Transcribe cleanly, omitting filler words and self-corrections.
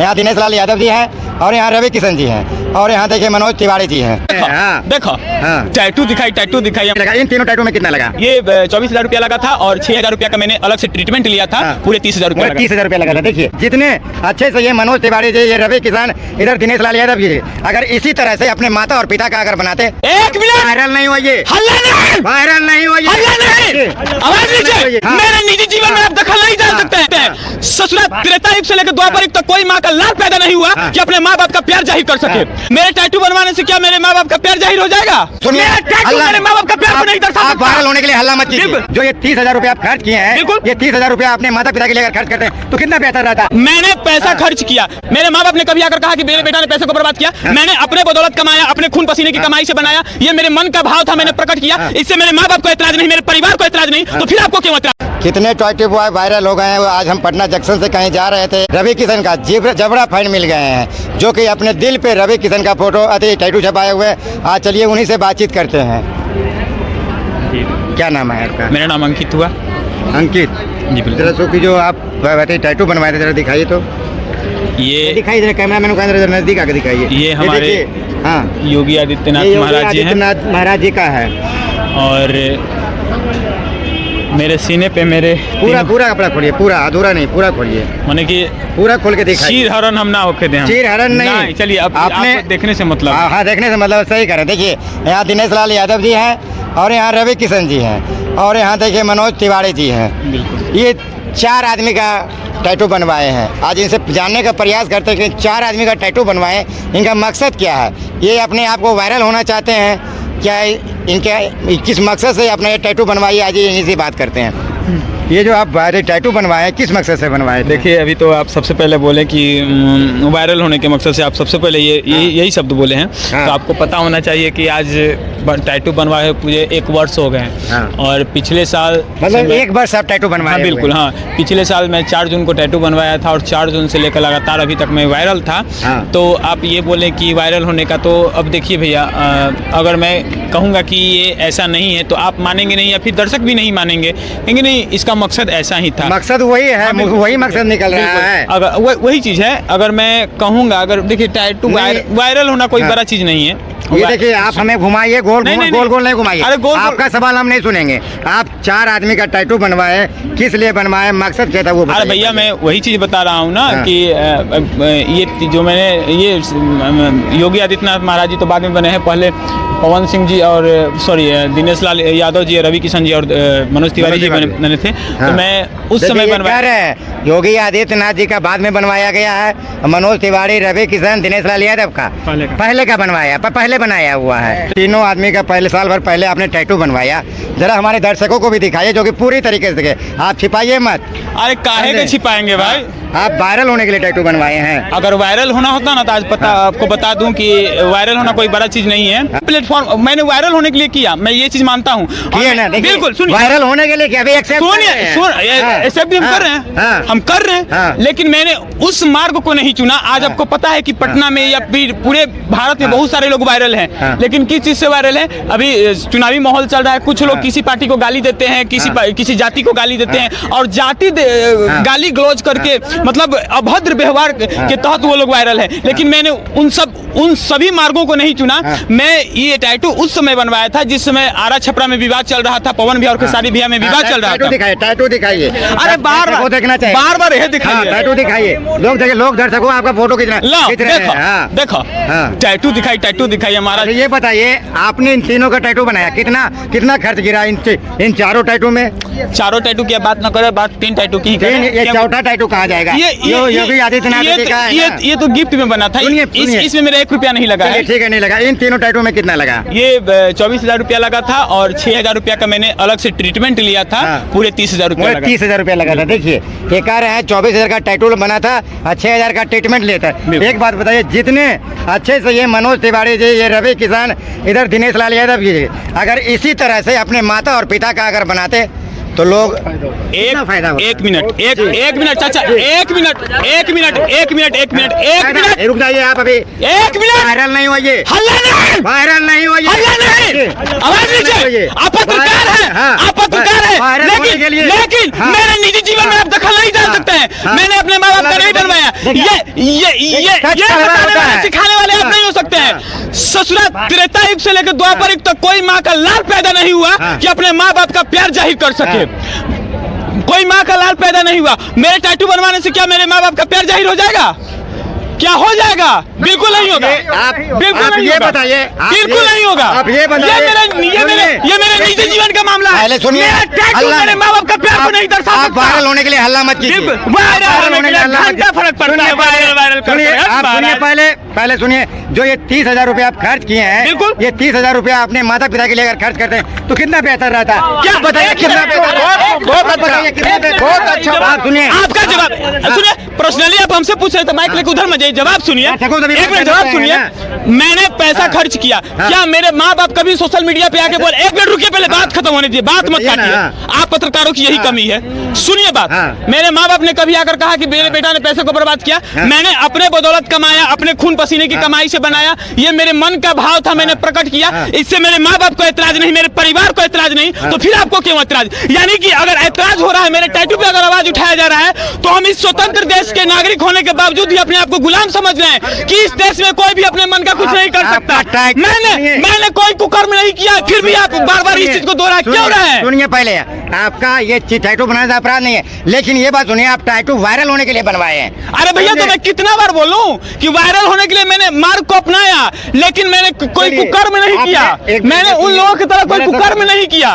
यहाँ दिनेश लाल यादव जी हैं और यहाँ रवि किशन जी हैं और यहाँ देखिए मनोज तिवारी जी हैं। देखो टैटू दिखाई लगा इन तीनों टैटू में कितना लगा? ये 24,000 रुपया लगा था और 6,000 रुपया का मैंने अलग से ट्रीटमेंट लिया था। पूरे 30,000 रुपया 30,000 रुपया लगा था। देखिए जितने अच्छे से ये मनोज तिवारी जी, ये रवि किशन, इधर दिनेश लाल यादव जी, अगर इसी तरह से अपने माता और पिता का अगर बनाते, एक मिनट वायरल नहीं हुआ, ये वायरल नहीं हुआ, आवाज नीचे। मेरे निजी जीवन में आप दखल नहीं डाल सकते हैं। ससुरा त्रेता युग से लेकर द्वापर युग तक कोई माँ का लाल पैदा नहीं हुआ कि अपने माँ बाप का प्यार जाहिर कर सके। मेरे टैटू बनवाने से क्या मेरे माँ बाप का प्यार जाहिर हो जाएगा? मेरे माँ बाप का प्यार को नहीं दर्शा सकता। वायरल होने के लिए हल्ला मत कीजिए। जो ये 30,000 रुपया आप खर्च किए हैं, ये 30,000 रुपया अपने माता पिता के लिए खर्च करते हैं तो कितना बेहतर रहता? मैंने पैसा खर्च किया। मेरे माँ बाप ने कभी आकर कहा कि मेरे बेटा ने पैसे को बर्बाद किया? मैंने अपने बदौलत कमाया, अपने खून पसीने की कमाई से बनाया। ये मेरे मन का भाव था, मैंने प्रकट किया। इससे मेरे माँ बाप को एतराज नहीं, मेरे परिवार को एतराज नहीं, तो फिर आपको क्यों एतराज? कितने टॉयटी बॉय वायरल हो गए हैं। आज हम पटना जंक्शन से कहीं जा रहे थे, रवि किशन का जबड़ा फाइन मिल गए हैं, जो कि अपने दिल पे रवि किशन का फोटो टैटू छपाए हुए। आज चलिए उन्हीं से बातचीत करते हैं। क्या नाम है आपका? मेरा नाम अंकित हुआ। अंकित जी, जरा सो की जो आप टैटू बनवाए थे जरा दिखाइए तो। ये दिखाई दे, कैमरा मैन को नजदीक आके दिखाइए। ये हमारे योगी आदित्यनाथ महाराज जी हैं। महाराज जी का है और मेरे सीने पे मेरे पूरा कपड़ा खोलिए, पूरा अधूरा नहीं, पूरा खोलिए, माने कि पूरा खोल के दिखाइए। चीर हरण हम ना होके दें। चीर हरण नहीं, चलिए आपने देखने से मतलब। हाँ देखने से मतलब सही करें। देखिए यहाँ दिनेश लाल यादव जी हैं और यहाँ रवि किशन जी हैं और यहाँ देखिए मनोज तिवारी जी हैं। ये 4 आदमी का टैटू बनवाए हैं। आज इनसे जानने का प्रयास करते हैं कि 4 आदमी का टैटू बनवाए, इनका मकसद क्या है? ये अपने आप को वायरल होना चाहते हैं क्या? इनके किस मकसद से अपना ये टैटू बनवाइए, आज इन्हीं से बात करते हैं। ये जो आप टैटू बनवाए किस मकसद से बनवाए? देखिए अभी तो आप सबसे पहले बोले कि वायरल होने के मकसद से आप सबसे पहले यही शब्द बोले हैं। तो आपको पता होना चाहिए कि आज टैटू बनवाए पूरे 1 वर्ष हो गए हैं। और पिछले साल मतलब 1 वर्ष आप टैटू बनवाए? बिल्कुल हाँ। पिछले साल मैं 4 जून को टैटू बनवाया था और 4 जून से लेकर लगातार अभी तक मैं वायरल था। तो आप ये बोलें कि वायरल होने का, तो अब देखिए भैया, अगर मैं कहूँगा कि ये ऐसा नहीं है तो आप मानेंगे नहीं या फिर दर्शक भी नहीं मानेंगे, क्योंकि नहीं, इसका मकसद ऐसा ही था। मकसद वही है, वही मकसद निकल रहा है। अगर वही चीज़ है, अगर मैं कहूँगा, अगर देखिए टैटू वायरल होना कोई बड़ा चीज़ नहीं है। ये देखिए आप हमें घुमाइए, गोल गोल नहीं घुमाइए। आपका सवाल हम नहीं सुनेंगे। आप 4 आदमी का टैटू बनवाए, किस लिए बनवाए, मकसद क्या था वो? अरे भैया मैं वही चीज़ बता रहा हूँ ना कि ये जो मैंने ये योगी आदित्यनाथ महाराज जी तो बाद में बने हैं, पहले पवन सिंह जी और दिनेश लाल यादव जी, रवि किशन जी और मनोज तिवारी जी बने थे। तो मैं उस समय बनवाया। योगी आदित्यनाथ जी का बाद में बनवाया गया है, मनोज तिवारी, रवि किशन, दिनेश लाल यादव का पहले का बनवाया, पहले बनाया हुआ है। तीनों आदमी का पहले साल भर पहले आपने टैटू बनवाया। जरा हमारे दर्शकों को भी दिखाइए, जो कि पूरी तरीके से आप छिपाइए मत। अरे काहे के छिपाएंगे भाई? आप वायरल होने के लिए टैटू बनवाए हैं। अगर वायरल होना होता ना तो आज आपको बता दूं कि वायरल होना कोई बड़ा चीज नहीं है। प्लेटफॉर्म मैंने वायरल होने के लिए किया, मैं ये चीज मानता हूँ। बिल्कुल सुनिए, वायरल होने के लिए क्या एक्सेप्ट हम कर रहे हैं, हम कर रहे हैं, लेकिन मैंने उस मार्ग को नहीं चुना। आज आपको पता है कि पटना में या फिर पूरे भारत में बहुत सारे लोग वायरल हैं, लेकिन किस चीज से वायरल है? अभी चुनावी माहौल चल रहा है, कुछ लोग किसी पार्टी को गाली देते हैं, किसी जाति को गाली देते हैं, और जाति गाली गलौज करके मतलब अभद्र व्यवहार के तहत वो लोग वायरल है। लेकिन मैंने उन सभी मार्गों को नहीं चुना। मैं ये टैटू उस समय बनवाया था जिस समय आरा छपरा में विवाद चल रहा था, पवन भैया और खेसारी भैया में विवाद चल रहा था। टैटू दिखाइए। अरे बार देखना चाहिए, बार यह दिखाइए। टैटू दिखाइए, लोग दर्शकों आपका फोटो देखो टैटू दिखाइए हमारा। ये बताइए आपने इन तीनों का टैटू बनाया, कितना खर्च गिरा इन 4 टैटू में? 4 टैटू की बात न करें, बात 3 टैटू की करें। ये 4था टैटू कहाँ जाएगा? योगी आदित्यनाथ ये तो गिफ्ट में बना था, इसमें मेरा 1 रुपया नहीं लगा है। ठीक है, नहीं लगा। इन तीनों टैटू में कितना लगा? ये 24,000 रुपया लगा था और 6,000 रुपया का मैंने अलग से ट्रीटमेंट लिया था। पूरे 30,000 रुपया लगा। 30,000 रुपया लगा था। देखिए ये कह रहे हैं 24,000 का टैटू बना था और 6,000 का ट्रीटमेंट लेता है। एक बात बताइए, जितने अच्छे से ये मनोज तिवारी जी, ये रवि किशन, इधर दिनेश लाल यादव जी, अगर इसी तरह से अपने माता और पिता का अगर बनाते तो लोग एक मिनट चाचा, एक मिनट रुक जाइए आप अभी, 1 मिनट, वायरल नहीं होइए, हल्ला नहीं, वायरल नहीं होइए, हल्ला नहीं, आवाज नीचे। आप पत्रकार हैं, आप पत्रकार हैं, लेकिन मेरे निजी जीवन में आप दखल नहीं डाल सकते हैं। मैंने अपने माँ बाप का नहीं बनवाया, ये सिखाने वाले आप नहीं हो सकते हैं। ससुरा त्रेता युग से लेकर द्वापर युग तक कोई माँ का लाल पैदा नहीं हुआ कि अपने माँ बाप का प्यार जाहिर कर सके। कोई माँ का लाल पैदा नहीं हुआ। मेरे टैटू बनवाने से क्या मेरे माँ बाप का प्यार जाहिर हो जाएगा? क्या हो जाएगा? बिल्कुल नहीं होगा। आप ये बताइए, बिल्कुल नहीं होगा। आप ये बताइए, ये मेरे निजी जीवन का मामला है। पहले सुनिए, मेरे माँ बाप का प्यार को नहीं दर्शा आप वायरल होने के लिए हल्ला मत कीजिए, वायरल होने के लिए घंटा फर्क पड़ता है। वायरल सुनिए, आप सुनिए, पहले सुनिए, जो ये 30,000 रुपए आप खर्च किए हैं, बिल्कुल, ये 30,000 रुपए अपने माता पिता के लिए अगर खर्च करते हैं तो कितना बेहतर रहता है? क्या बताइए, कितना बेहतर? बहुत अच्छा। आप सुनिए, आपका जवाब सुनिए। पर्सनली आप हमसे पूछ रहे थे, माइक लेकर उधर मत जाइए, जवाब सुनिए, एक मिनट जवाब सुनिए। मैंने पैसा खर्च किया, क्या मेरे माँ बाप कभी सोशल मीडिया पे आके बोले? एक मिनट रुकिए, पहले बात खत्म होने दीजिए, बात मत काटिए। आप पत्रकारों की यही कमी है। सुनिए बात, मेरे माँ बाप ने कभी आकर कहा कि मेरे बेटा ने पैसे को बर्बाद किया? मैंने अपने बदौलत कमाया, अपने खून पसीने की कमाई से बनाया, ये मेरे मन का भाव था, मैंने प्रकट किया। इससे मेरे माँ बाप को ऐतराज नहीं, मेरे परिवार को ऐतराज नहीं, तो फिर आपको क्यों ऐतराज? यानी कि अगर ऐतराज हो रहा है, मेरे टैटू पे अगर आवाज उठाया जा रहा है, तो हम इस स्वतंत्र देश के नागरिक होने के बावजूद भी अपने आप को गुलाम समझ रहे हैं कि इस देश में कोई भी अपने मन का कुछ नहीं कर सकता। मैंने कोई कुकर्म नहीं किया, फिर भी आप बार बार इस चीज को दोहरा क्यों रहे हैं? सुनिए, पहले आपका ये टैटू बनाने का अपराध नहीं है, लेकिन ये बात सुनिए, आप टैटू वायरल होने के लिए बनवाए हैं। अरे भैया, तो मैं कितना बार बोलूं कि वायरल होने के लिए मैंने मार्ग को अपनाया, लेकिन मैंने कोई कुकर्म नहीं किया। मैंने उन लोगों की तरह कोई कुकर्म नहीं किया।